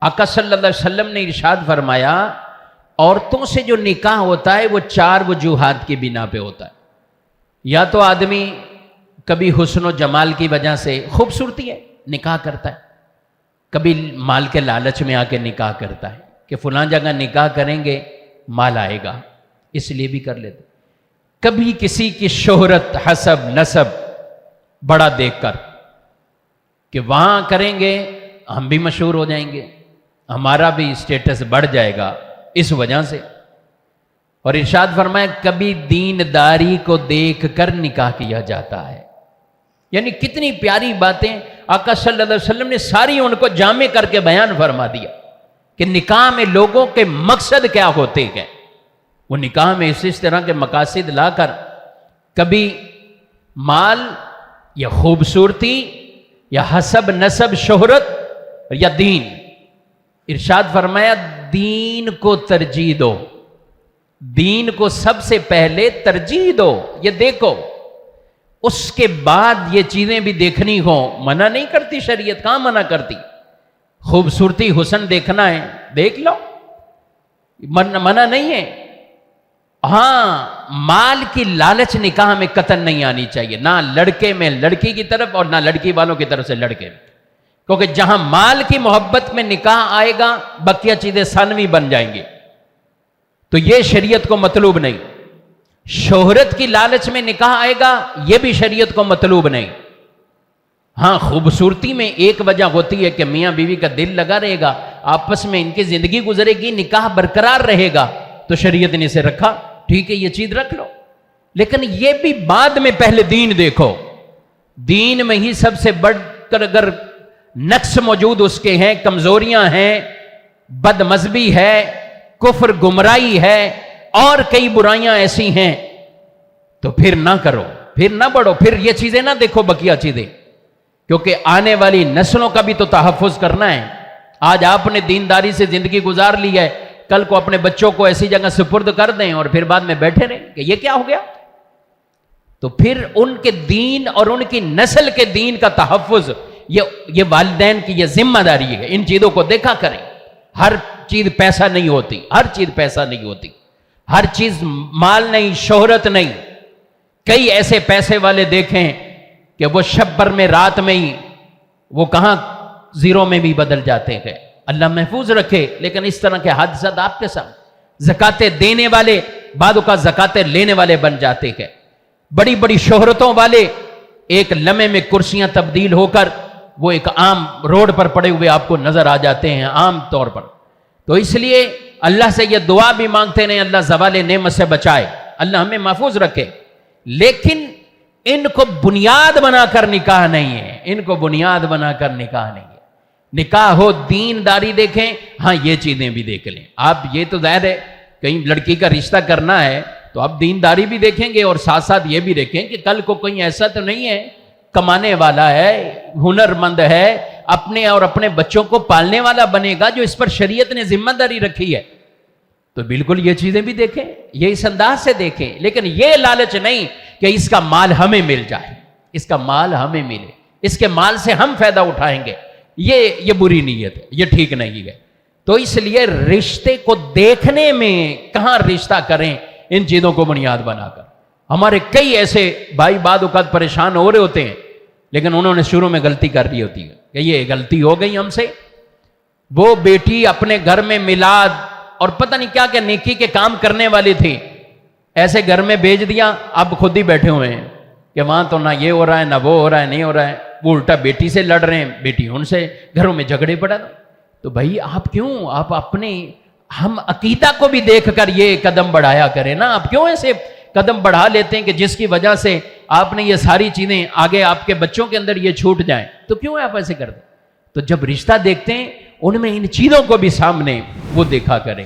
آقا صلی اللہ علیہ وسلم نے ارشاد فرمایا عورتوں سے جو نکاح ہوتا ہے وہ 4 وجوہات کی بنا پہ ہوتا ہے. یا تو آدمی کبھی حسن و جمال کی وجہ سے خوبصورتی ہے نکاح کرتا ہے، کبھی مال کے لالچ میں آ کے نکاح کرتا ہے کہ فلاں جگہ نکاح کریں گے مال آئے گا اس لیے بھی کر لیتے، کبھی کسی کی شہرت حسب نسب بڑا دیکھ کر کہ وہاں کریں گے ہم بھی مشہور ہو جائیں گے، ہمارا بھی اسٹیٹس بڑھ جائے گا اس وجہ سے. اور ارشاد فرمایا کبھی دینداری کو دیکھ کر نکاح کیا جاتا ہے. یعنی کتنی پیاری باتیں آقا صلی اللہ علیہ وسلم نے ساری ان کو جامع کر کے بیان فرما دیا کہ نکاح میں لوگوں کے مقصد کیا ہوتے ہیں. وہ نکاح میں اس طرح کے مقاصد لا کر کبھی مال یا خوبصورتی یا حسب نسب شہرت یا دین. ارشاد فرمایا دین کو ترجیح دو، دین کو سب سے پہلے ترجیح دو. یہ دیکھو اس کے بعد یہ چیزیں بھی دیکھنی ہو، منع نہیں کرتی شریعت، کہاں منع کرتی. خوبصورتی حسن دیکھنا ہے دیکھ لو، منع نہیں ہے. ہاں مال کی لالچ نکاح میں قطعاً نہیں آنی چاہیے، نہ لڑکے میں لڑکی کی طرف اور نہ لڑکی والوں کی طرف سے لڑکے میں، کیونکہ جہاں مال کی محبت میں نکاح آئے گا بقیہ چیزیں ثانوی بن جائیں گی، تو یہ شریعت کو مطلوب نہیں. شہرت کی لالچ میں نکاح آئے گا یہ بھی شریعت کو مطلوب نہیں. ہاں خوبصورتی میں ایک وجہ ہوتی ہے کہ میاں بیوی کا دل لگا رہے گا، آپس میں ان کی زندگی گزرے گی، نکاح برقرار رہے گا، تو شریعت نے اسے رکھا، ٹھیک ہے یہ چیز رکھ لو. لیکن یہ بھی بعد میں، پہلے دین دیکھو. دین میں ہی سب سے بڑھ کر اگر نقص موجود اس کے ہیں، کمزوریاں ہیں، بد مذہبی ہے، کفر گمراہی ہے اور کئی برائیاں ایسی ہیں، تو پھر نہ کرو، پھر نہ بڑھو، پھر یہ چیزیں نہ دیکھو بقیہ چیزیں، کیونکہ آنے والی نسلوں کا بھی تو تحفظ کرنا ہے. آج آپ نے دینداری سے زندگی گزار لی ہے، کل کو اپنے بچوں کو ایسی جگہ سپرد کر دیں اور پھر بعد میں بیٹھے رہیں کہ یہ کیا ہو گیا. تو پھر ان کے دین اور ان کی نسل کے دین کا تحفظ یہ والدین کی یہ ذمہ داری ہے. ان چیزوں کو دیکھا کریں. ہر چیز پیسہ نہیں ہوتی، ہر چیز پیسہ نہیں ہوتی، ہر چیز مال نہیں، شہرت نہیں. کئی ایسے پیسے والے دیکھیں کہ وہ شب بھر میں رات میں ہی وہ کہاں زیرو میں بھی بدل جاتے ہیں. اللہ محفوظ رکھے. لیکن اس طرح کے حادثات آپ کے ساتھ، زکاتیں دینے والے بعد اوقات زکاتیں لینے والے بن جاتے ہیں. بڑی بڑی شہرتوں والے ایک لمحے میں کرسیاں تبدیل ہو کر وہ ایک عام روڈ پر پڑے ہوئے آپ کو نظر آ جاتے ہیں عام طور پر. تو اس لیے اللہ سے یہ دعا بھی مانگتے رہیں اللہ زوال نعمت سے بچائے، اللہ ہمیں محفوظ رکھے. لیکن ان کو بنیاد بنا کر نکاح نہیں ہے، ان کو بنیاد بنا کر نکاح نہیں ہے. نکاح ہو دینداری دیکھیں، ہاں یہ چیزیں بھی دیکھ لیں. آپ یہ تو ظاہر ہے کہیں لڑکی کا رشتہ کرنا ہے تو آپ دینداری بھی دیکھیں گے اور ساتھ ساتھ یہ بھی دیکھیں کہ کل کو کوئی ایسا تو نہیں ہے کمانے والا ہے، ہنر مند ہے، اپنے اور اپنے بچوں کو پالنے والا بنے گا جو اس پر شریعت نے ذمہ داری رکھی ہے. تو بالکل یہ چیزیں بھی دیکھیں، یہ اس انداز سے دیکھیں. لیکن یہ لالچ نہیں کہ اس کا مال ہمیں مل جائے، اس کا مال ہمیں ملے، اس کے مال سے ہم فائدہ اٹھائیں گے، یہ بری نیت ہے، یہ ٹھیک نہیں ہے. تو اس لیے رشتے کو دیکھنے میں کہاں رشتہ کریں ان چیزوں کو بنیاد بنا کر. ہمارے کئی ایسے بھائی بعد اوقات پریشان ہو رہے ہوتے ہیں لیکن انہوں نے شروع میں غلطی کر دی ہوتی ہے کہ یہ غلطی ہو گئی ہم سے. وہ بیٹی اپنے گھر میں میلاد اور پتہ نہیں کیا کیا نیکی کے کام کرنے والی تھی، ایسے گھر میں بھیج دیا، اب خود ہی بیٹھے ہوئے ہیں کہ وہاں تو نہ یہ ہو رہا ہے نہ وہ ہو رہا ہے، نہیں ہو رہا ہے. وہ الٹا بیٹی سے لڑ رہے ہیں، بیٹی ان سے، گھروں میں جھگڑے پڑا. تو بھائی آپ کیوں، آپ اپنے ہم عقیدہ کو بھی دیکھ کر یہ قدم بڑھایا کریں نا. آپ کیوں ایسے قدم بڑھا لیتے ہیں کہ جس کی وجہ سے آپ نے یہ ساری چیزیں آگے آپ کے بچوں کے اندر یہ چھوٹ جائیں. تو کیوں آپ ایسے کرتے؟ تو جب رشتہ دیکھتے ہیں ان میں ان چیزوں کو بھی سامنے وہ دیکھا کریں.